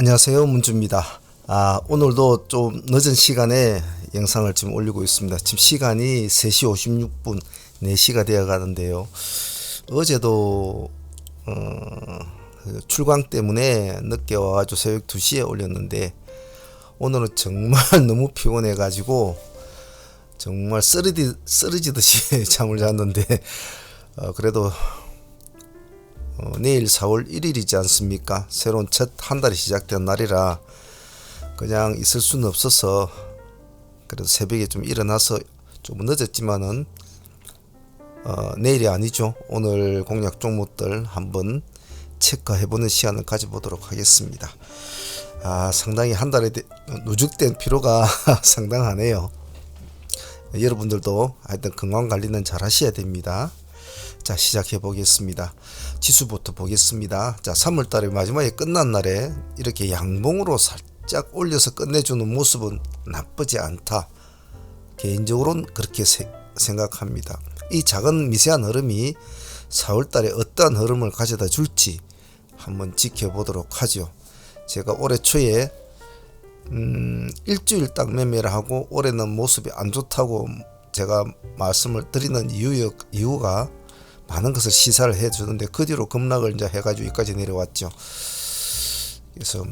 안녕하세요, 문주입니다. 오늘도 좀 늦은 시간에 영상을 지금 올리고 있습니다. 지금 시간이 3시 56분, 4시가 되어 가는데요. 어제도 출강 때문에 늦게 와가지고 새벽 2시에 올렸는데, 오늘은 정말 너무 피곤해 가지고 정말 쓰러지듯이 잠을 잤는데, 그래도 내일 4월 1일이지 않습니까? 새로운 첫 한 달이 시작된 날이라 그냥 있을 수는 없어서 그래도 새벽에 좀 일어나서 좀 늦었지만은 내일이 아니죠. 오늘 공략 종목들 한번 체크해보는 시간을 가져보도록 하겠습니다. 상당히 한 달에 누적된 피로가 상당하네요. 여러분들도 하여튼 건강관리는 잘 하셔야 됩니다. 자, 시작해 보겠습니다. 지수부터 보겠습니다. 자, 3월달에 마지막에 끝난 날에 이렇게 양봉으로 살짝 올려서 끝내주는 모습은 나쁘지 않다. 개인적으로는 그렇게 생각합니다. 이 작은 미세한 흐름이 4월달에 어떠한 흐름을 가져다 줄지 한번 지켜보도록 하죠. 제가 올해 초에 일주일 딱 매매를 하고 올해는 모습이 안 좋다고 제가 말씀을 드리는 이유가 많은 것을 시사를 해주는데, 그 뒤로 급락을 이제 해가지고 여기까지 내려왔죠. 그래서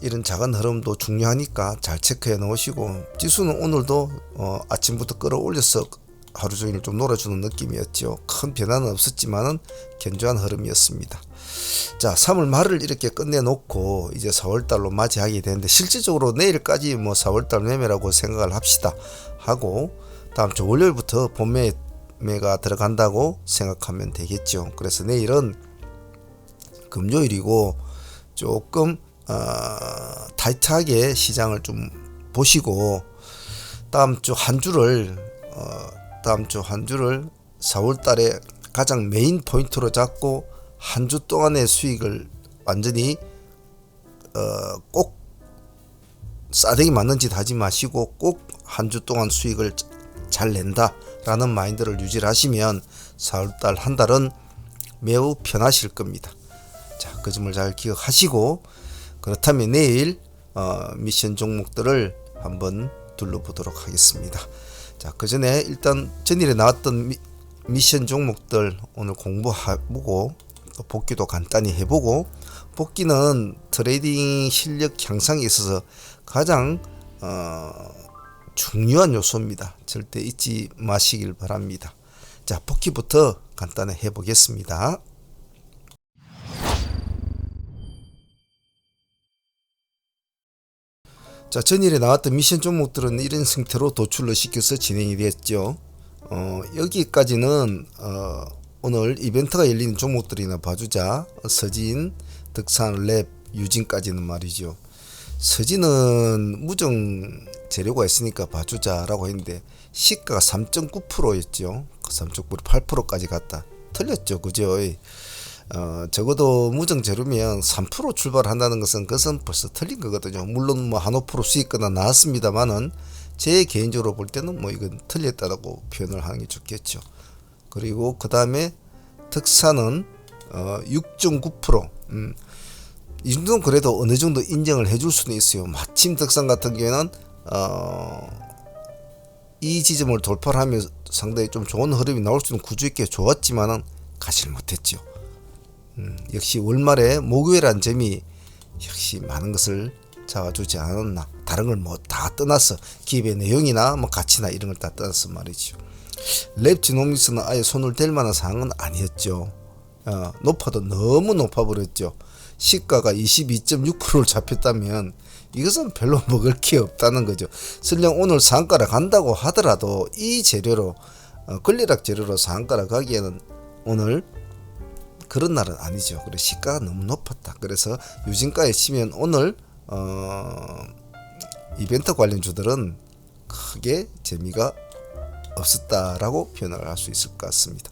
이런 작은 흐름도 중요하니까 잘 체크해 놓으시고, 지수는 오늘도 아침부터 끌어올려서 하루 종일 좀 놀아주는 느낌이었죠. 큰 변화는 없었지만은 견조한 흐름이었습니다. 자, 3월 말을 이렇게 끝내놓고 이제 4월달로 맞이하게 되는데, 실질적으로 내일까지 4월달 매매라고 생각을 합시다 하고, 다음 주 월요일부터 본매가 들어간다고 생각하면 되겠죠. 그래서 내일은 금요일이고 조금 타이트하게 시장을 좀 보시고, 다음 주 한 주를 4월달에 가장 메인 포인트로 잡고 한 주 동안의 수익을 완전히 꼭 싸대기 맞는 짓 하지 마시고 꼭 한 주 동안 수익을 잘 낸다 라는 마인드를 유지를 하시면 4월달 한 달은 매우 편하실 겁니다. 자, 그 점을 잘 기억하시고, 그렇다면 내일 미션 종목들을 한번 둘러보도록 하겠습니다. 자, 그 전에 일단 전일에 나왔던 미션 종목들 오늘 공부해보고, 또 복귀도 간단히 해보고, 복귀는 트레이딩 실력 향상에 있어서 가장 중요한 요소입니다. 절대 잊지 마시길 바랍니다. 자, 복귀부터 간단히 해보겠습니다. 자, 전일에 나왔던 미션 종목들은 이런 형태로 도출을 시켜서 진행이 됐죠. 여기까지는 오늘 이벤트가 열리는 종목들이나 봐주자. 서진, 덕산, 랩, 유진까지는 말이죠. 서진은 무정 재료가 있으니까 봐주자라고 했는데 시가가 3.9%였죠. 3.8%까지 갔다. 틀렸죠, 그죠? 적어도 무정 재료면 3% 출발한다는 것은 그것은 벌써 틀린 거거든요. 물론 한 5% 수익거나 나왔습니다만은 제 개인적으로 볼 때는 이건 틀렸다고 표현을 하는 게 좋겠죠. 그리고 그 다음에 덕산은 6.9%. 이 정도는 그래도 어느 정도 인정을 해줄 수는 있어요. 마침 덕산 같은 경우에는 이 지점을 돌파를 하면 상당히 좀 좋은 흐름이 나올 수는 구조 있게 좋았지만은 가지 못했죠. 역시 월말에 목요일한 점이 역시 많은 것을 잡아주지 않았나. 다른 걸 다 떠나서 기업의 내용이나 가치나 이런 걸 다 떠나서 말이죠. 랩지노믹스는 아예 손을 댈 만한 상황은 아니었죠. 높아도 너무 높아버렸죠. 시가가 22.6%를 잡혔다면 이것은 별로 먹을 게 없다는 거죠. 설령 오늘 상가를 간다고 하더라도 이 재료로 권리락 재료로 상가를 가기에는 오늘 그런 날은 아니죠. 그래서 시가가 너무 높았다. 그래서 유진가에 치면 오늘 이벤트 관련주들은 크게 재미가 없었다라고 표현을 할 수 있을 것 같습니다.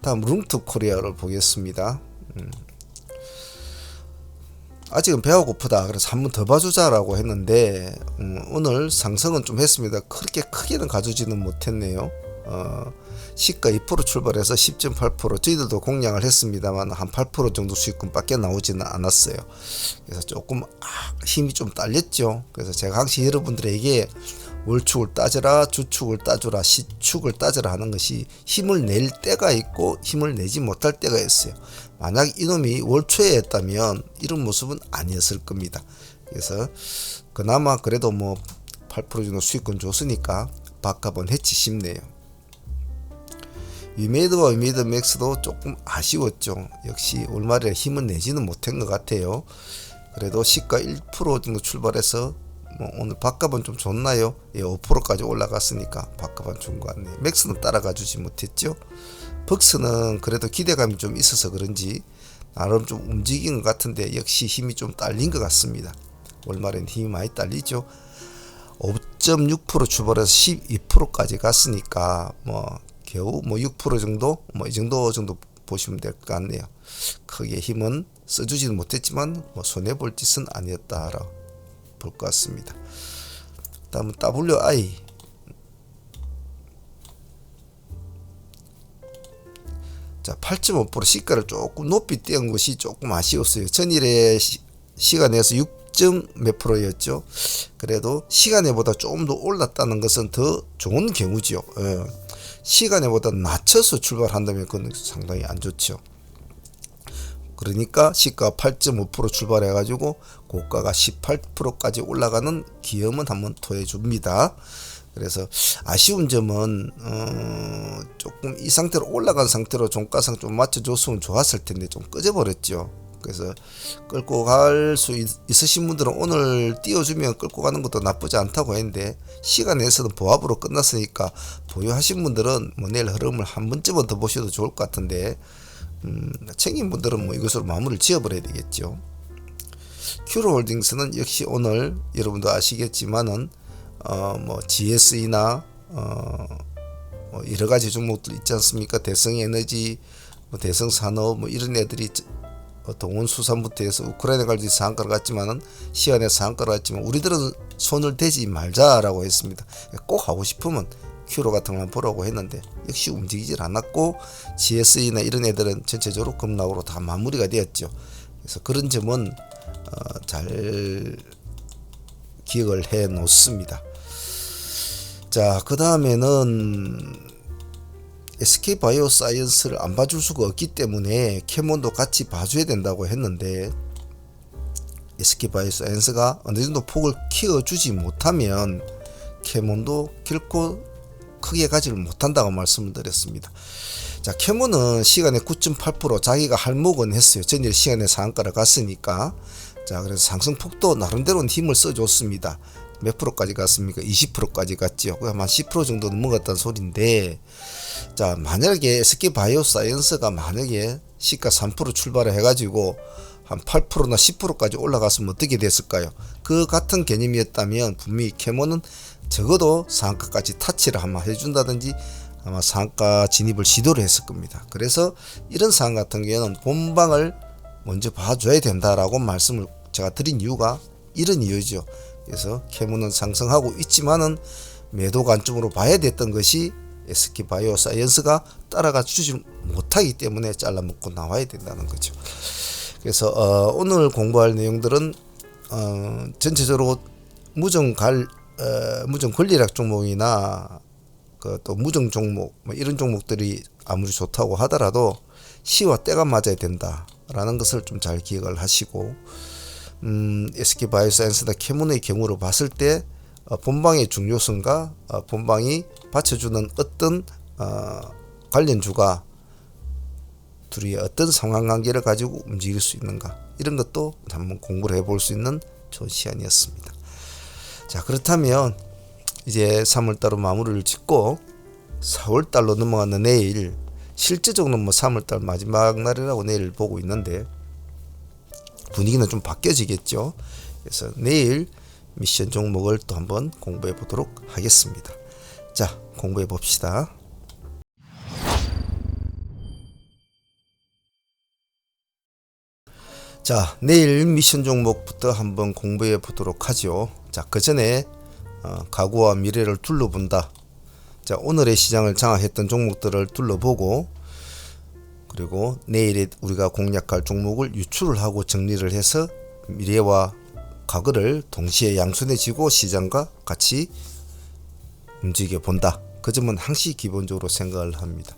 다음 룽투코리아를 보겠습니다. 아직은 배가 고프다. 그래서 한 번 더 봐주자라고 했는데 오늘 상승은 좀 했습니다. 그렇게 크게는 가져지는 못했네요. 시가 2% 출발해서 10.8%, 저희들도 공략을 했습니다만 한 8% 정도 수익금밖에 나오지는 않았어요. 그래서 조금 힘이 좀 딸렸죠. 그래서 제가 항상 여러분들에게 월축을 따져라, 주축을 따져라, 시축을 따져라 하는 것이 힘을 낼 때가 있고 힘을 내지 못할 때가 있어요. 만약 이놈이 월초에 했다면 이런 모습은 아니었을 겁니다. 그래서 그나마 그래도 뭐 8% 정도 수익금 줬으니까 밥값은 했지 싶네요. 위메이드와 위메이드 맥스도 조금 아쉬웠죠. 역시 올말에 힘은 내지는 못한 것 같아요. 그래도 시가 1% 정도 출발해서 뭐 오늘 밥값은 좀 좋나요? 예, 5%까지 올라갔으니까 밥값은 준 것 같네요. 맥스는 따라가 주지 못했죠. 벅스는 그래도 기대감이 좀 있어서 그런지 나름 좀 움직인 것 같은데 역시 힘이 좀 딸린 것 같습니다. 월말엔 힘이 많이 딸리죠. 5.6% 출발해서 12%까지 갔으니까 뭐 겨우 뭐 6% 정도 뭐 이 정도 보시면 될 것 같네요. 크게 힘은 써주지는 못했지만 뭐 손해 볼 짓은 아니었다라 볼 것 같습니다. 다음은 WI. 자, 8.5% 시가를 조금 높이 띄운 것이 조금 아쉬웠어요. 전일에 시간에서 6. 몇 %였죠. 그래도 시간에보다 조금 더 올랐다는 것은 더 좋은 경우죠. 예. 시간에보다 낮춰서 출발한다면 그건 상당히 안 좋죠. 그러니까 시가 8.5% 출발해가지고 고가가 18%까지 올라가는 기염은 한번 토해줍니다. 그래서 아쉬운 점은 조금 이 상태로 올라간 상태로 종가상 좀 맞춰줬으면 좋았을 텐데 좀 꺼져버렸죠. 그래서 끌고 갈 수 있으신 분들은 오늘 띄워주면 끌고 가는 것도 나쁘지 않다고 했는데 시간에서는 보합으로 끝났으니까 보유하신 분들은 뭐 내일 흐름을 한 번쯤은 더 보셔도 좋을 것 같은데 챙긴 분들은 뭐 이것으로 마무리를 지어버려야 되겠죠. 큐로홀딩스는 역시 오늘 여러분도 아시겠지만은 뭐 GSE나 뭐 여러 가지 종목들 있지 않습니까? 대성에너지, 뭐 대성산업 뭐 이런 애들이 동원수산부터 해서 우크라이나까지 상한가를 갔지만은 시안에 상한가를 갔지만 우리들은 손을 대지 말자라고 했습니다. 꼭 하고 싶으면 큐로 같은 걸 보라고 했는데 역시 움직이질 않았고 GSE나 이런 애들은 전체적으로 급락으로 다 마무리가 되었죠. 그래서 그런 점은 잘 기억을 해 놓습니다. 자, 그 다음에는 SK바이오사이언스를 안 봐줄 수가 없기 때문에 캐몬도 같이 봐줘야 된다고 했는데 SK바이오사이언스가 어느 정도 폭을 키워주지 못하면 캐몬도 결코 크게 가지를 못한다고 말씀을 드렸습니다. 자, 캐몬은 시간에 9.8% 자기가 할목은 했어요. 전일 시간에 상한가를 갔으니까. 자, 그래서 상승폭도 나름대로는 힘을 써줬습니다. 몇 프로까지 갔습니까? 20%까지 갔죠. 한 10% 정도 넘어갔다는 소리인데, 자, 만약에 SK바이오사이언스가 만약에 시가 3% 출발을 해가지고 한 8%나 10%까지 올라갔으면 어떻게 됐을까요? 그 같은 개념이었다면 분명히 캐몬은 적어도 상한가까지 타치를 한번 해준다든지 아마 상한가 진입을 시도를 했을 겁니다. 그래서 이런 상황 같은 경우는 본방을 먼저 봐줘야 된다라고 말씀을 제가 드린 이유가 이런 이유죠. 그래서 캐몬은 상승하고 있지만은 매도 관점으로 봐야 됐던 것이 SK바이오사이언스가 따라가 주지 못하기 때문에 잘라먹고 나와야 된다는 거죠. 그래서 오늘 공부할 내용들은 전체적으로 무정 권리락 종목이나 또 무정 종목 뭐 이런 종목들이 아무리 좋다고 하더라도 시와 때가 맞아야 된다라는 것을 좀 잘 기억을 하시고 SK바이오사이언스나 캐몬의 경우로 봤을 때 본방의 중요성과 본방이 받쳐주는 어떤 관련주가 둘이 어떤 상황관계를 가지고 움직일 수 있는가 이런 것도 한번 공부를 해볼 수 있는 좋은 시간이었습니다. 자, 그렇다면 이제 3월달로 마무리를 짓고 4월달로 넘어가는 내일 실제적으로는 뭐 3월달 마지막 날이라고 내일 보고 있는데 분위기는 좀 바뀌어지겠죠. 그래서 내일 미션 종목을 또 한번 공부해 보도록 하겠습니다. 자, 공부해 봅시다. 자, 내일 미션 종목부터 한번 공부해 보도록 하죠. 자, 그 전에 과거와 미래를 둘러본다. 자, 오늘의 시장을 장악했던 종목들을 둘러보고, 그리고 내일에 우리가 공략할 종목을 유출을 하고 정리를 해서 미래와 과거를 동시에 양손에 쥐고 시장과 같이 움직여 본다. 그 점은 항시 기본적으로 생각을 합니다.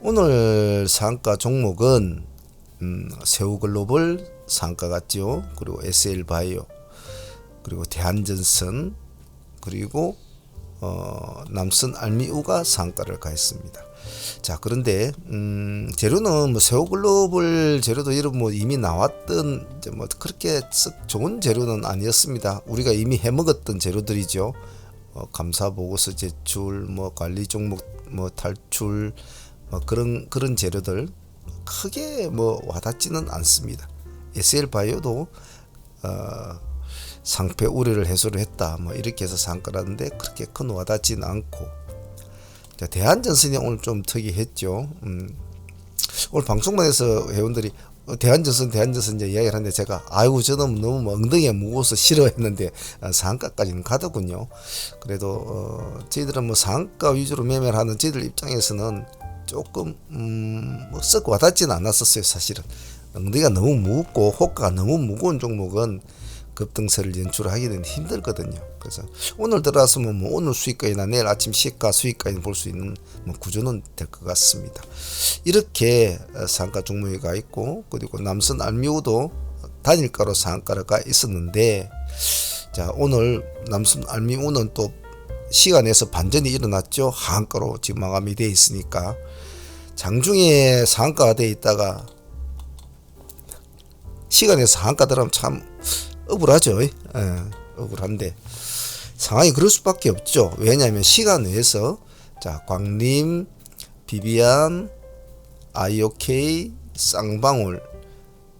오늘 상가 종목은 세우글로벌 상가 같죠. 그리고 SL바이오, 그리고 대한전선, 그리고 남선 알미우가 상가를 가했습니다. 자, 그런데 재료는 뭐 세우글로벌 재료도 이런 뭐 이미 나왔던 이제 뭐 그렇게 좋은 재료는 아니었습니다. 우리가 이미 해먹었던 재료들이죠. 감사 보고서 제출, 뭐 관리 종목 뭐 탈출, 뭐 그런 재료들 크게 뭐 와닿지는 않습니다. SL바이오도 상패 우려를 해소를 했다, 뭐 이렇게 해서 상가라는데 그렇게 큰 와닿지는 않고, 자, 대한전선이 오늘 좀 특이했죠. 오늘 방송만 해서 회원들이 대한전선 이제 이야기를 하는데 제가 아이고 저는 너무 엉덩이가 무거워서 싫어했는데 상가까지는 가더군요. 그래도 저희들은 뭐 상가 위주로 매매를 하는 저희들 입장에서는 조금 뭐 썩 와닿지는 않았었어요. 사실은 엉덩이가 너무 무겁고 호가가 너무 무거운 종목은 급등세를 연출하기는 힘들거든요. 그래서 오늘 들어왔으면 뭐 오늘 수익가이나 내일 아침 시가 수익가이나 볼 수 있는 뭐 구조는 될 것 같습니다. 이렇게 상가 종목이 가 있고, 그리고 남선 알미우도 단일가로 상가가 가 있었는데, 자, 오늘 남선 알미우는 또 시간에서 반전이 일어났죠. 하한가로 지금 마감이 되어 있으니까 장중에 상가가 되어 있다가 시간에서 하한가 들어가면 참 억울하죠. 억울한데 상황이 그럴 수밖에 없죠. 왜냐하면 시간 외에서 자, 광림, 비비안, IOK, 쌍방울,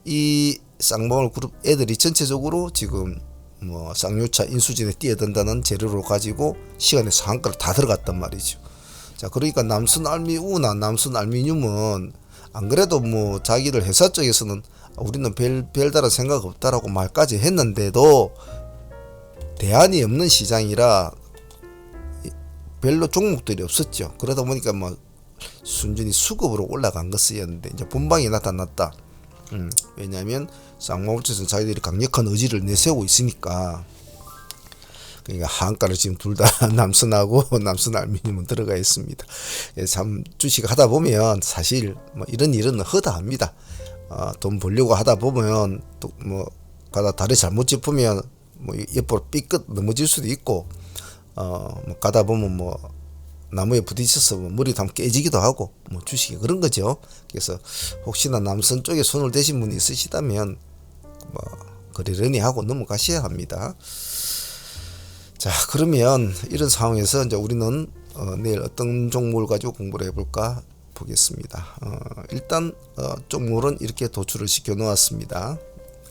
이 쌍방울 그룹 애들이 전체적으로 지금 뭐 쌍유차 인수진에 뛰어든다는 재료로 가지고 시간에서 한가를 다 들어갔단 말이죠. 자, 그러니까 남순 알미우나 남순 알미늄은 안 그래도 뭐 자기들 회사 쪽에서는 우리는 별다른 생각 없다라고 말까지 했는데도 대안이 없는 시장이라 별로 종목들이 없었죠. 그러다 보니까 뭐 순전히 수급으로 올라간 것이었는데 이제 본방이 나타났다. 왜냐하면 쌍방울에서는 자기들이 강력한 의지를 내세우고 있으니까. 그러니까 하한가를 지금 둘 다 남선하고 남선 알미늄은 들어가 있습니다. 참 주식 하다 보면 사실 뭐 이런 일은 허다합니다. 돈 벌려고 하다 보면 또 뭐 가다 다리 잘못 짚으면 뭐 옆으로 삐끗 넘어질 수도 있고, 뭐 가다 보면 뭐 나무에 부딪혀서 뭐 머리 다 깨지기도 하고, 뭐 주식이 그런 거죠. 그래서 혹시나 남선 쪽에 손을 대신 분이 있으시다면 뭐 그러려니 하고 넘어가셔야 합니다. 자, 그러면 이런 상황에서 이제 우리는 내일 어떤 종목을 가지고 공부를 해볼까 보겠습니다. 일단 종목은 이렇게 도출을 시켜 놓았습니다.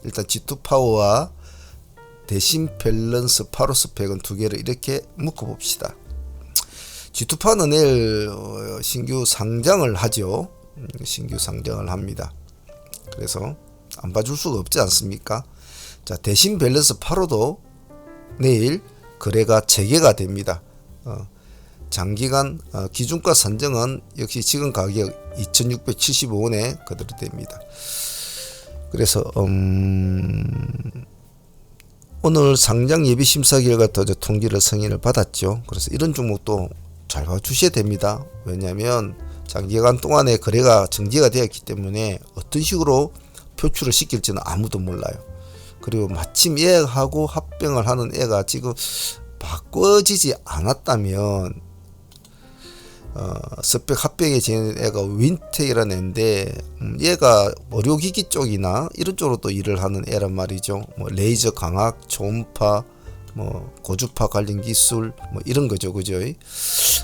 일단 G2파워와 대신 밸런스 파로스펙은 두 개를 이렇게 묶어 봅시다. G2파워는 내일 신규 상장을 하죠. 신규 상장을 합니다. 그래서 안 봐줄 수가 없지 않습니까? 자, 대신 밸런스 파로도 내일 거래가 재개가 됩니다. 장기간 기준가 산정은 역시 지금 가격 2675원에 그대로 됩니다. 그래서 오늘 상장 예비 심사 결과 이제 통지를 승인을 받았죠. 그래서 이런 종목도 잘 봐주셔야 됩니다. 왜냐하면 장기간 동안에 거래가 정지가 되었기 때문에 어떤 식으로 표출을 시킬지는 아무도 몰라요. 그리고 마침 얘하고 합병을 하는 애가 지금 바꿔지지 않았다면 스펙 합병에 지는 애가 윈텍이라는 애인데 얘가 의료기기 쪽이나 이런 쪽으로 또 일을 하는 애란 말이죠. 뭐 레이저 광학, 초음파, 뭐 고주파 관련 기술 뭐 이런 거죠, 그죠?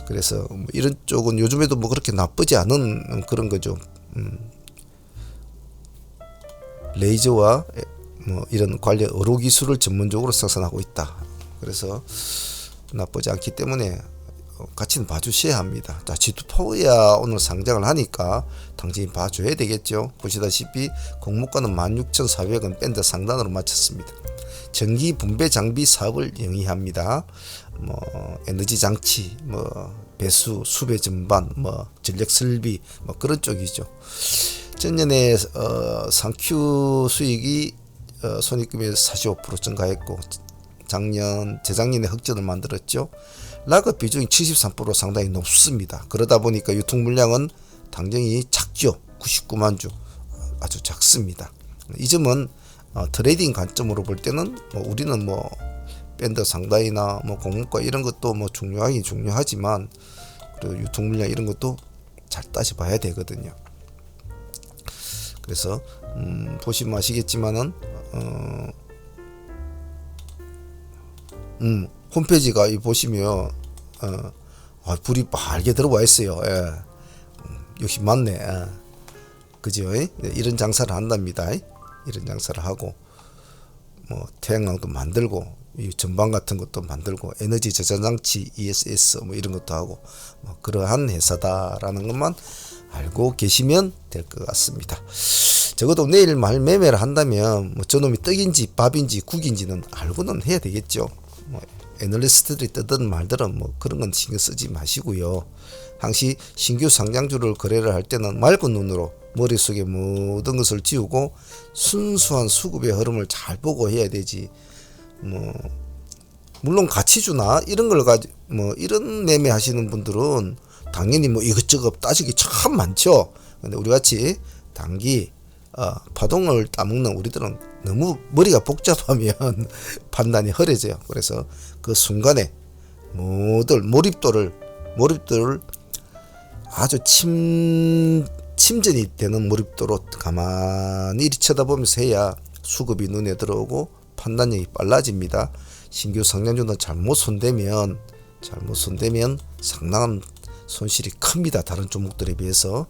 그래서 뭐 이런 쪽은 요즘에도 뭐 그렇게 나쁘지 않은 그런 거죠. 레이저와 뭐 이런 관련 의료 기술을 전문적으로 생산하고 있다. 그래서 나쁘지 않기 때문에 같이 봐주셔야 합니다. 자, G2파워야 오늘 상장을 하니까 당연히 봐줘야 되겠죠. 보시다시피 공모가는 16,400원 밴드 상단으로 마쳤습니다. 전기 분배 장비 사업을 영위합니다. 뭐 에너지 장치, 뭐 배수, 수배 전반, 뭐 전력 설비 뭐 그런 쪽이죠. 전년에 상큐 수익이 손익금이 45% 증가했고 재작년에 흑전을 만들었죠. 락업 비중이 73% 상당히 높습니다. 그러다 보니까 유통 물량은 당연히 작죠. 99만 주 아주 작습니다. 이 점은 트레이딩 관점으로 볼 때는 우리는 밴드 상단이나 공모가 이런 것도 중요하긴 중요하지만 그리고 유통 물량 이런 것도 잘 따져봐야 되거든요. 그래서 보시면 아시겠지만은 홈페이지가 보시면 불이 빨게 들어와 있어요. 예. 역시 맞네. 예. 그죠? 네, 이런 장사를 한답니다. 이런 장사를 하고 태양광도 만들고 이 전방 같은 것도 만들고 에너지 저장 장치 ESS 이런 것도 하고 그러한 회사다라는 것만 알고 계시면 될 것 같습니다. 적어도 내일 말 매매를 한다면 저놈이 떡인지 밥인지 국인지는 알고는 해야 되겠죠. 애널리스트들이 뜨든 말든 그런 건 신경 쓰지 마시고요. 항시 신규 상장주를 거래를 할 때는 맑은 눈으로 머릿속에 모든 것을 지우고 순수한 수급의 흐름을 잘 보고 해야 되지. 물론 가치주나 이런 걸 가지고 이런 매매 하시는 분들은 당연히 이것저것 따지기 참 많죠. 근데 우리 같이 단기 파동을 따먹는 우리들은 너무 머리가 복잡하면 판단이 흐려져요. 그래서 그 순간에 몰입도를 아주 침전이 되는 몰입도로 가만히 이리 쳐다보면서 해야 수급이 눈에 들어오고 판단력이 빨라집니다. 신규 상장주는 잘못 손대면 상당한 손실이 큽니다. 다른 종목들에 비해서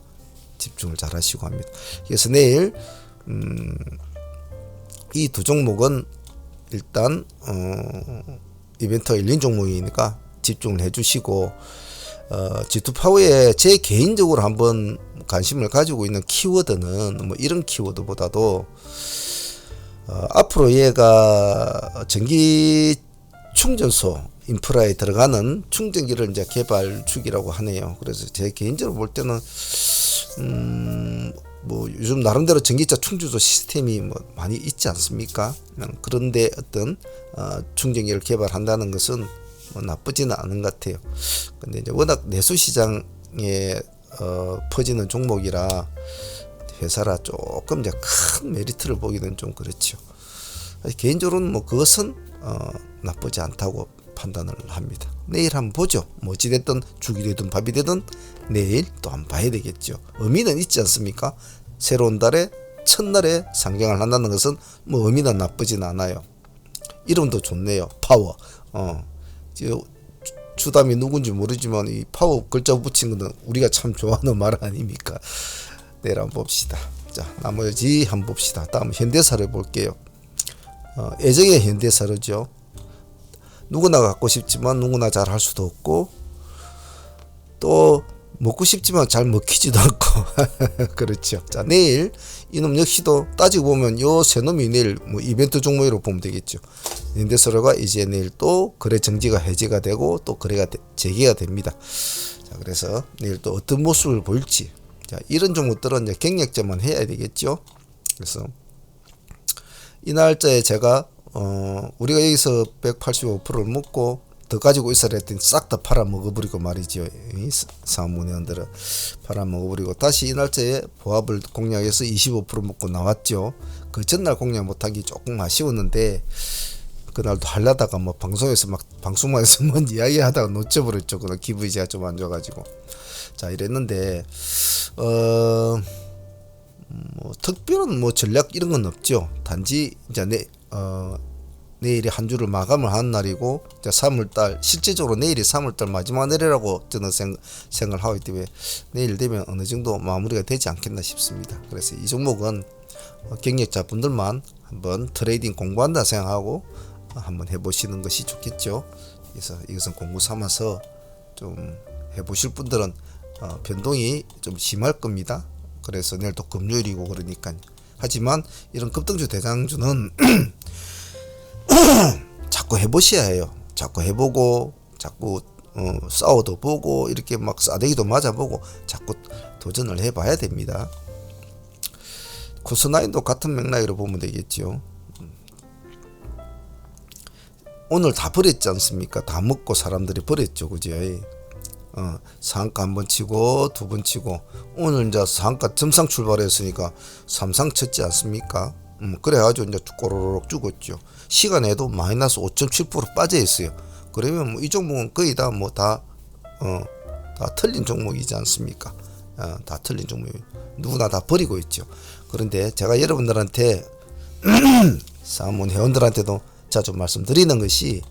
집중을 잘 하시고 합니다. 그래서 내일 이 두 종목은 일단 이벤트가 열린 종목이니까 집중을 해주시고 G2파워에 제 개인적으로 한번 관심을 가지고 있는 키워드는 이런 키워드보다도 앞으로 얘가 전기 충전소 인프라에 들어가는 충전기를 이제 개발 중이라고 하네요. 그래서 제 개인적으로 볼 때는 요즘 나름대로 전기차 충전소 시스템이 많이 있지 않습니까? 그런데 어떤 충전기를 개발한다는 것은 나쁘지는 않은 것 같아요. 근데 이제 워낙 내수 시장에 퍼지는 종목이라 회사라 조금 이제 큰 메리트를 보기는 좀 그렇죠. 개인적으로는 그것은 나쁘지 않다고 판단을 합니다. 내일 한번 보죠. 어찌됐든 죽이 되든 밥이 되든 내일 또 한번 봐야 되겠죠. 의미는 있지 않습니까? 새로운 달에 첫날에 상장을 한다는 것은 의미는 나쁘진 않아요. 이름도 좋네요. 파워. 주담이 누군지 모르지만 이 파워 글자 붙인 거는 우리가 참 좋아하는 말 아닙니까? 내일 한번 봅시다. 자, 나머지 한번 봅시다. 다음 현대사를 볼게요. 애정의 현대사르죠. 누구나 갖고 싶지만 누구나 잘 할 수도 없고 또 먹고 싶지만 잘 먹히지도 않고 그렇죠. 자, 내일 이놈 역시도 따지고 보면 요 세 놈이 내일 이벤트 종목으로 보면 되겠죠. 현대사르가 이제 내일 또 거래 정지가 해제가 되고 또 거래가 재개가 됩니다. 자, 그래서 내일 또 어떤 모습을 보일지, 자, 이런 종목들은 이제 경력자만 해야 되겠죠. 그래서 이 날짜에 제가 우리가 여기서 185%를 먹고 더 가지고 있어야 했더니 싹 다 팔아 먹어버리고 말이죠. 사모님들은 팔아 먹어버리고 다시 이 날짜에 보합을 공략해서 25% 먹고 나왔죠. 그 전날 공략 못하기 조금 아쉬웠는데 그날도 하려다가 방송에서 방송만에서 뭔 이야기하다가 놓쳐버렸죠. 그날 기분이 제가 좀 안 좋아가지고. 자, 이랬는데 특별한 전략 이런 건 없죠. 단지 이제 내일이 한 주를 마감을 하는 날이고, 이제 3월달, 실제적으로 내일이 3월달 마지막 날이라고 저는 생각을 하기 때문에 내일 되면 어느 정도 마무리가 되지 않겠나 싶습니다. 그래서 이 종목은 경력자 분들만 한번 트레이딩 공부한다 생각하고 한번 해보시는 것이 좋겠죠. 그래서 이것은 공부 삼아서 좀 해보실 분들은 변동이 좀 심할 겁니다. 그래서 내일 또 금요일이고 그러니까. 하지만 이런 급등주 대장주는 자꾸 해보셔야 해요. 자꾸 해보고 자꾸 싸워도 보고 이렇게 막 싸대기도 맞아보고 자꾸 도전을 해봐야 됩니다. 코스나인도 같은 맥락으로 보면 되겠죠. 오늘 다 버렸지 않습니까? 다 먹고 사람들이 버렸죠, 그죠? 상한가 한 번 치고 두 번 치고 오늘 이제 상한가 점상 출발했으니까 삼상 쳤지 않습니까? 그래가지고 이제 꼬로록 죽었죠. 시간에도 마이너스 5.7% 빠져 있어요. 그러면 뭐 이 종목은 거의 다 뭐 다 틀린 종목이지 않습니까? 다 틀린 종목, 누구나 다 버리고 있죠. 그런데 제가 여러분들한테 사모님 회원들한테도 자주 말씀드리는 것이,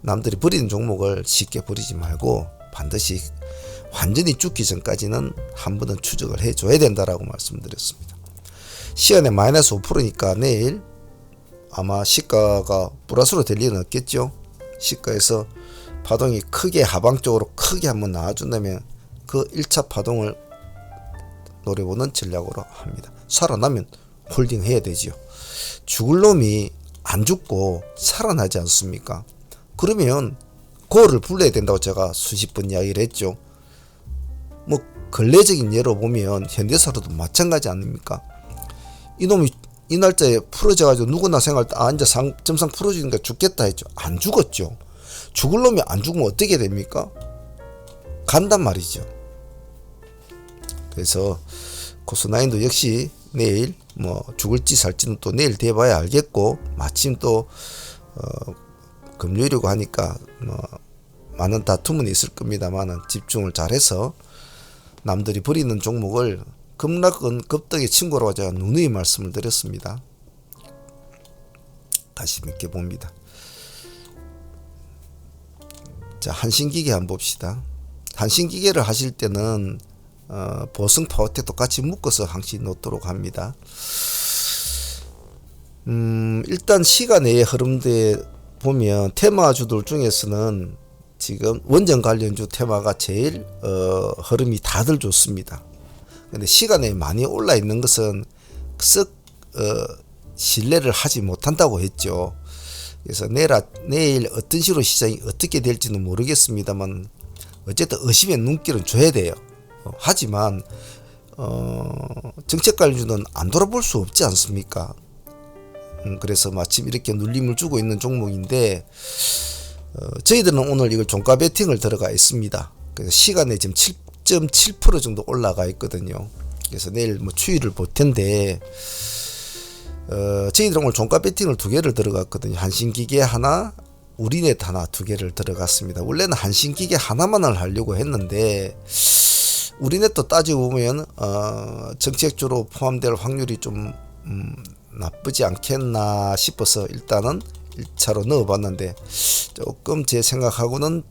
남들이 버리는 종목을 쉽게 버리지 말고 반드시 완전히 죽기 전까지는 한 번은 추적을 해줘야 된다라고 말씀드렸습니다. 시간에 마이너스 5%니까 내일 아마 시가가 플러스로 될 일은 없겠죠. 시가에서 파동이 크게 하방 쪽으로 크게 한번 나와준다면 그 1차 파동을 노려보는 전략으로 합니다. 살아나면 홀딩 해야 되지요. 죽을 놈이 안 죽고 살아나지 않습니까? 그러면 고를 불러야 된다고 제가 수십 번 이야기를 했죠. 뭐 근래적인 예로 보면 현대사로도 마찬가지 아닙니까? 이놈이 이 날짜에 풀어져 가지고 누구나 생각할 때 이제 점상 풀어주니까 죽겠다 했죠. 안 죽었죠. 죽을 놈이 안 죽으면 어떻게 됩니까? 간단 말이죠. 그래서 코스나인도 역시 내일 뭐 죽을지 살지는 또 내일 돼봐야 알겠고, 마침 또 금요일이고 하니까 뭐 많은 다툼은 있을 겁니다만은 집중을 잘해서 남들이 버리는 종목을 급락은 급등의 친구라고 제가 누누이 말씀을 드렸습니다. 관심 있게 봅니다. 자, 한신기계 한번 봅시다. 한신기계를 하실 때는 보승 파워텍도 같이 묶어서 항시 놓도록 합니다. 일단 시간의 흐름대에 보면 테마주들 중에서는 지금 원전 관련주 테마가 제일 흐름이 다들 좋습니다. 근데 시간에 많이 올라 있는 것은 썩 신뢰를 하지 못한다고 했죠. 그래서 내일 어떤 식으로 시장이 어떻게 될지는 모르겠습니다만 어쨌든 의심의 눈길은 줘야 돼요. 하지만 정책 관련주는 안 돌아볼 수 없지 않습니까? 그래서 마침 이렇게 눌림을 주고 있는 종목인데, 저희들은 오늘 이걸 종가 베팅을 들어가 있습니다. 그래서 시간에 지금 7.7% 정도 올라가 있거든요. 그래서 내일 뭐 추이를 볼 텐데, 저희들은 오늘 종가 베팅을 2개를 들어갔거든요. 한신기계 하나, 우리넷 하나 2개를 들어갔습니다. 원래는 한신기계 하나만을 하려고 했는데, 우리넷도 따지고 보면 정책주로 포함될 확률이 좀 나쁘지 않겠나 싶어서 일단은 1차로 넣어봤는데 조금 제 생각하고는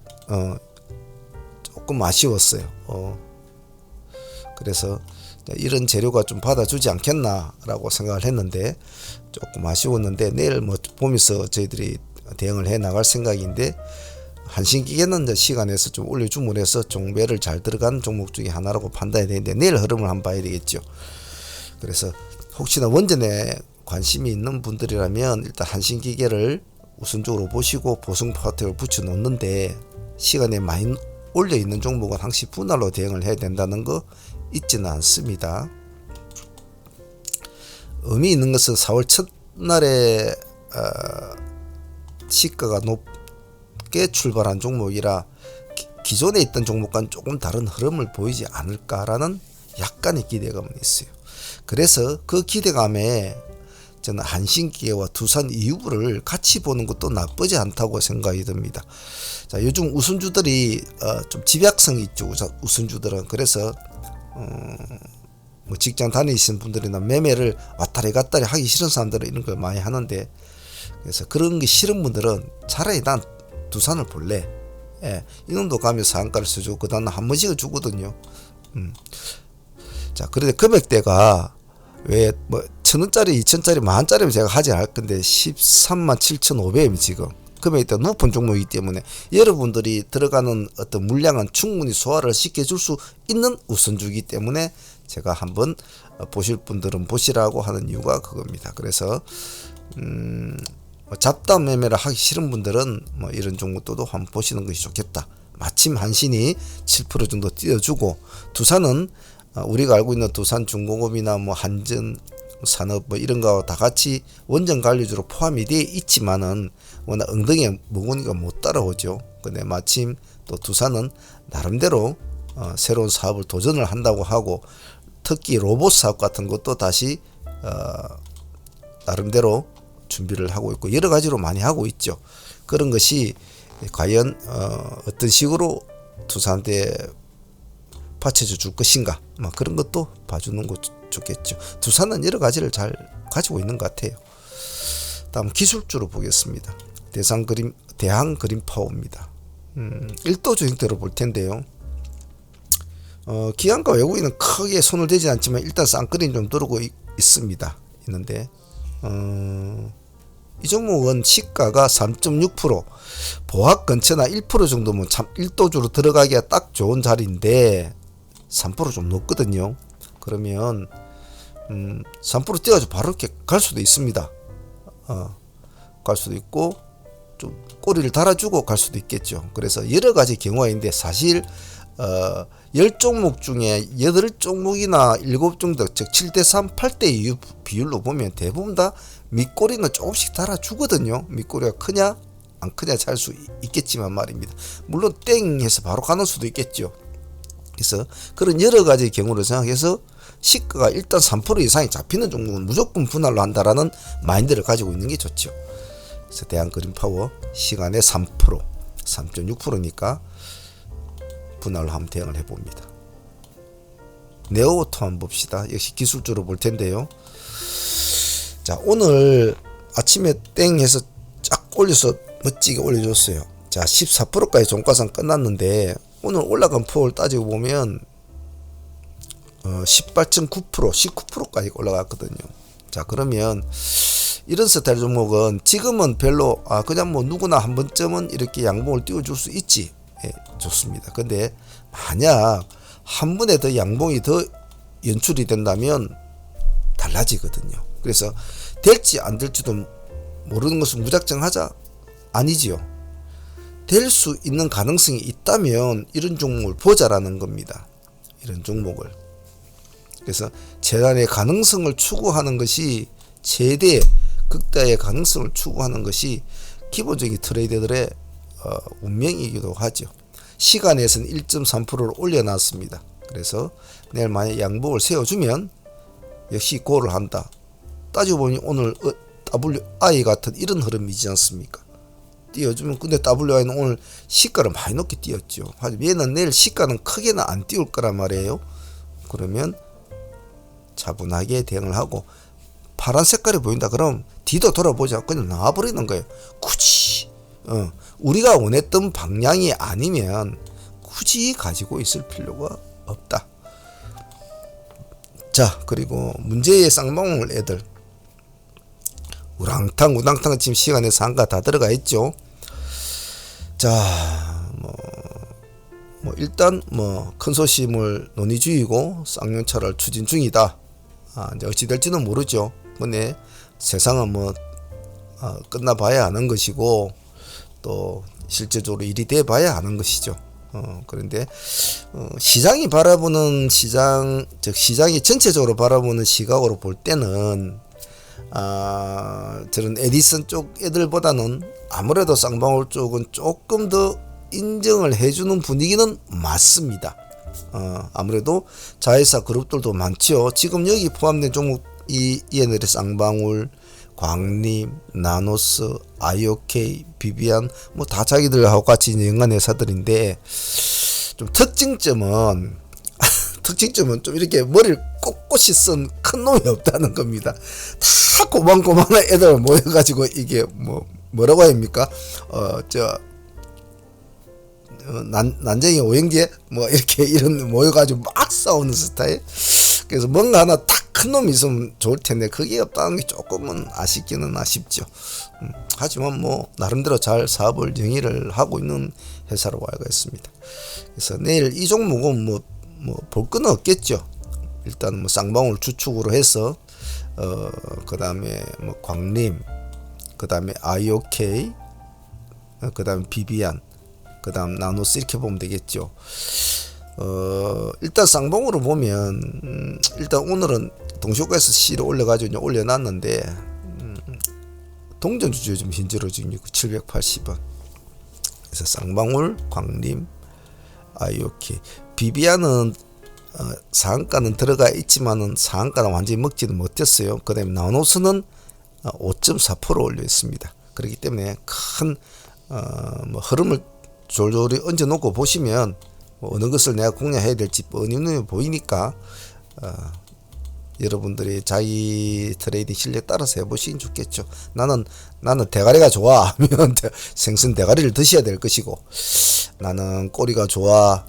조금 아쉬웠어요. 그래서 이런 재료가 좀 받아주지 않겠나라고 생각을 했는데 조금 아쉬웠는데, 내일 뭐 보면서 저희들이 대응을 해 나갈 생각인데, 한신기계는 이제 시간에서 좀 올려줌으로 해서 종배를 잘 들어간 종목 중에 하나라고 판단이 되는데, 내일 흐름을 한번 봐야 되겠죠. 그래서 혹시나 원전에 관심이 있는 분들이라면 일단 한신기계를 우선적으로 보시고 보승 파워텍을 붙여 놓는데, 시간에 많이 올려 있는 종목은 항시 분할로 대응을 해야 된다는 거 잊지는 않습니다. 의미 있는 것은 4월 첫날에 시가가 높게 출발한 종목이라 기존에 있던 종목과는 조금 다른 흐름을 보이지 않을까라는 약간의 기대감은 있어요. 그래서 그 기대감에 저는 한신기계와 두산 이유를 같이 보는 것도 나쁘지 않다고 생각이 듭니다. 자, 요즘 우선주들이 좀 집약성이 있죠. 우선주들은. 그래서 뭐 직장 다니시는 분들이나 매매를 왔다리 갔다리 하기 싫은 사람들은 이런 걸 많이 하는데, 그래서 그런 게 싫은 분들은 차라리 난 두산을 볼래. 이놈도 가면 상한가를 써주고 그 다음에 한 번씩은 주거든요. 자, 그런데 금액대가 왜 뭐 1,000원짜리 2,000원짜리 만원짜리면 제가 하지 않을 건데 137,500원 지금 금액대 높은 종목이기 때문에 여러분들이 들어가는 어떤 물량은 충분히 소화를 시켜줄 수 있는 우선주기 때문에 제가 한번 보실 분들은 보시라고 하는 이유가 그겁니다. 그래서 잡담 매매를 하기 싫은 분들은 뭐 이런 종목도 한번 보시는 것이 좋겠다. 마침 한신이 7% 정도 띄워주고, 두산은 우리가 알고 있는 두산중공업이나 뭐 한전 산업 뭐 이런 거와 다 같이 원전 관리주로 포함이 되어 있지만은 워낙 엉덩이에 묵으니까 못 따라오죠. 근데 마침 또 두산은 나름대로 새로운 사업을 도전을 한다고 하고, 특히 로봇 사업 같은 것도 다시 나름대로 준비를 하고 있고 여러 가지로 많이 하고 있죠. 그런 것이 과연 어떤 식으로 두산한테 받쳐줘 줄 것인가, 그런 것도 봐주는 거 좋겠죠. 두산은 여러 가지를 잘 가지고 있는 것 같아요. 다음 기술주로 보겠습니다. 대한 그린파워입니다. 1도 형태로 볼 텐데요. 기관과 외국인은 크게 손을 대지 않지만 일단 쌍끌이 좀 들고 있는데 이 종목은 시가가 3.6%, 보합 근처나 1% 정도면 참 1도주로 들어가기가 딱 좋은 자리인데 3% 좀 높거든요. 그러면 3% 뛰어가지고 바로 이렇게 갈 수도 있습니다. 갈 수도 있고 좀 꼬리를 달아주고 갈 수도 있겠죠. 그래서 여러 가지 경우가 있는데 사실 10종목 중에 8종목이나 7종목, 즉 7대3, 8대2 비율로 보면 대부분 다 밑꼬리는 조금씩 달아주거든요. 밑꼬리가 크냐 안 크냐 잘 수 있겠지만 말입니다. 물론 땡 해서 바로 가는 수도 있겠죠. 그래서 그런 여러 가지 경우를 생각해서 시가가 일단 3% 이상이 잡히는 종목은 무조건 분할로 한다라는 마인드를 가지고 있는 게 좋죠. 그래서 대한그린파워 시간에 3%, 3.6%니까 분할로 한번 대응을 해봅니다. 네오오토 한번 봅시다. 역시 기술주로 볼 텐데요. 자, 오늘 아침에 땡 해서 쫙 올려서 멋지게 올려줬어요. 자, 14%까지 종가상 끝났는데 오늘 올라간 폭을 따지고 보면 18.9%, 19%까지 올라갔거든요. 자, 그러면 이런 스타일 종목은 지금은 별로 그냥 뭐 누구나 한 번쯤은 이렇게 양봉을 띄워줄 수 있지. 예, 좋습니다. 근데 만약 한 번에 더 양봉이 더 연출이 된다면 달라지거든요. 그래서 될지 안 될지도 모르는 것은 무작정 하자 아니지요. 될 수 있는 가능성이 있다면 이런 종목을 보자라는 겁니다. 이런 종목을. 그래서 재단의 가능성을 추구하는 것이 최대 극다의 가능성을 추구하는 것이 기본적인 트레이더들의 운명이기도 하죠. 시간에서는 1.3%를 올려놨습니다. 그래서 내일 만약 양봉을 세워주면 역시 고를 한다. 따지고 보니 오늘 WI 같은 이런 흐름이지 않습니까? 띄워주면, 근데 WI는 오늘 시가를 많이 높게 띄웠죠. 하지만 얘는 내일 시가는 크게는 안 띄울 거란 말이에요. 그러면 차분하게 대응을 하고 파란 색깔이 보인다 그럼 뒤도 돌아보지 않고 그냥 나와버리는 거예요. 굳이 우리가 원했던 방향이 아니면 굳이 가지고 있을 필요가 없다. 자, 그리고 문제의 쌍방울 애들 우당탕 지금 시간에 상가 다 들어가 있죠. 자, 일단 컨소시엄을 논의 중이고 쌍용차를 추진 중이다. 이제 어찌 될지는 모르죠. 근데 세상은 끝나봐야 하는 것이고 또 실제적으로 일이 돼 봐야 하는 것이죠. 그런데 시장이 바라보는 즉 시장이 전체적으로 바라보는 시각으로 볼 때는 저런 에디슨 쪽 애들보다는 아무래도 쌍방울 쪽은 조금 더 인정을 해주는 분위기는 맞습니다. 아무래도 자회사 그룹들도 많죠. 지금 여기 포함된 종목 이 얘네들의 쌍방울, 광림, 나노스, IOK, 비비안 다 자기들하고 같이 연관 회사들인데 좀 특징점은 좀 이렇게 머리를 꼿꼿이 쓴 큰 놈이 없다는 겁니다. 다 고만고만한 애들 모여가지고 이게 뭐라고 합니까? 난쟁이 오행제 이렇게 이런 모여가지고 막 싸우는 스타일. 그래서 뭔가 하나 딱 큰 놈이 있으면 좋을 텐데 그게 없다는 게 조금은 아쉽기는 아쉽죠. 하지만 나름대로 잘 사업을 영위를 하고 있는 회사라고 알고 있습니다. 그래서 내일 이 종목은 볼 건 없겠죠. 일단 쌍방울 주축으로 해서 그 다음에 광림, 그 다음에 IOK, 그 다음에 비비안 그 다음 나누스 이렇게 보면 되겠죠. 일단 쌍봉으로 보면 일단 오늘은 동시효과에서 C를 올려가지고 올려놨는데 동전주주에 좀 힘들어지고 780원. 그래서 쌍방울, 광림, 아이오키, 비비안은 상한가는 들어가 있지만은 상한가는 완전히 먹지는 못했어요. 그 다음에 나노스는 5.4% 올려 있습니다. 그렇기 때문에 큰 뭐 흐름을 졸졸이 얹어 놓고 보시면 뭐 어느 것을 내가 공략해야 될지 뻔히 눈에 보이니까 여러분들이 자기 트레이딩 실력 따라서 해보시긴 좋겠죠. 나는 대가리가 좋아 하면 생선 대가리를 드셔야 될 것이고, 나는 꼬리가 좋아,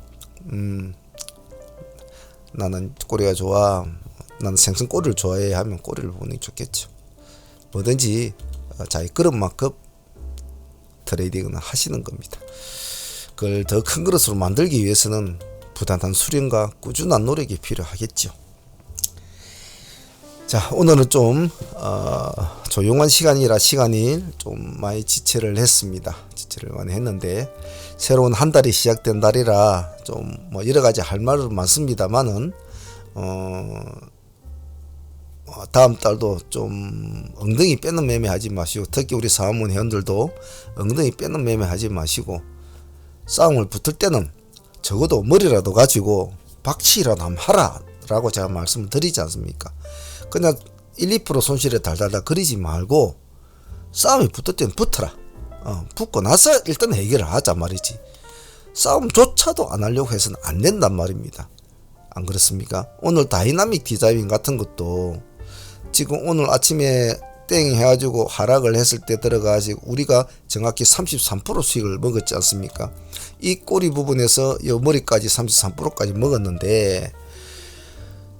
나는 꼬리가 좋아, 나는 생선 꼬리를 좋아해 하면 꼬리를 보는 게 좋겠죠. 뭐든지 자기 그릇만큼 트레이딩을 하시는 겁니다. 그걸 더 큰 그릇으로 만들기 위해서는 부단한 수련과 꾸준한 노력이 필요하겠죠. 자, 오늘은 좀 조용한 시간이라 시간이 좀 많이 지체를 했습니다. 지체를 많이 했는데 새로운 한 달이 시작된 달이라 좀 뭐 여러 가지 할 말은 많습니다만은 다음 달도 좀 엉덩이 빼는 매매 하지 마시고, 특히 우리 사모님 회원들도 엉덩이 빼는 매매 하지 마시고, 싸움을 붙을 때는 적어도 머리라도 가지고 박치라도 한번 하라 라고 제가 말씀을 드리지 않습니까? 그냥 1, 2% 손실에 달달달 거리지 말고 싸움이 붙을 때는 붙어라. 붙고 나서 일단 해결을 하자 말이지. 싸움조차도 안 하려고 해서는 안 된단 말입니다. 안 그렇습니까? 오늘 다이나믹 디자인 같은 것도 지금 오늘 아침에 땡 해가지고 하락을 했을 때 들어가지고 우리가 정확히 33% 수익을 먹었지 않습니까? 이 꼬리 부분에서 이 머리까지 33%까지 먹었는데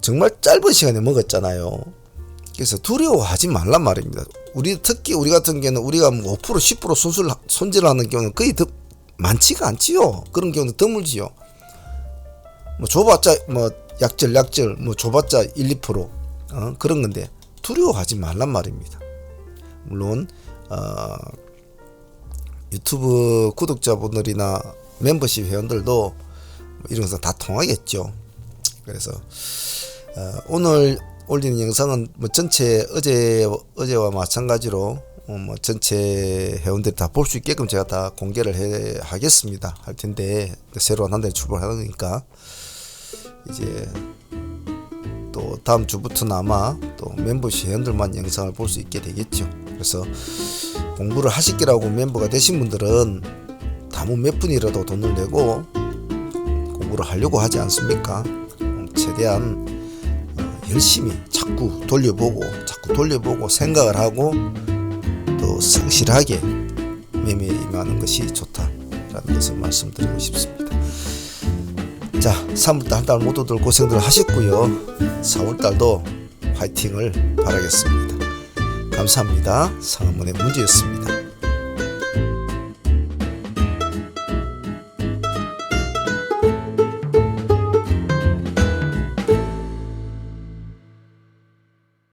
정말 짧은 시간에 먹었잖아요. 그래서 두려워하지 말란 말입니다. 특히 우리 같은 경우는 우리가 뭐 5% 10% 손질하는 경우는 거의 더 많지가 않지요. 그런 경우는 드물지요. 뭐 줘봤자 뭐 약절 뭐 줘봤자 1, 2% 그런 건데 두려워하지 말란 말입니다. 물론 유튜브 구독자분들이나 멤버십 회원들도 이런 것은 다 통하겠죠. 그래서 오늘 올리는 영상은 뭐 전체 어제와 마찬가지로 뭐 전체 회원들이 다 볼 수 있게끔 제가 다 공개를 하겠습니다. 할 텐데 새로운 한 달에 출발하니까 이제 또 다음 주부터는 아마 또 멤버십 회원들만 영상을 볼 수 있게 되겠죠. 그래서 공부를 하시기라고 멤버가 되신 분들은 다무 몇 분이라도 돈을 내고 공부를 하려고 하지 않습니까? 최대한 열심히 자꾸 돌려보고 생각을 하고 또 성실하게 매매에 임하는 것이 좋다라는 것을 말씀드리고 싶습니다. 자, 3월달 한 달 모두들 고생들 하셨고요. 4월달도 화이팅을 바라겠습니다. 감사합니다. 상한문의 문제였습니다.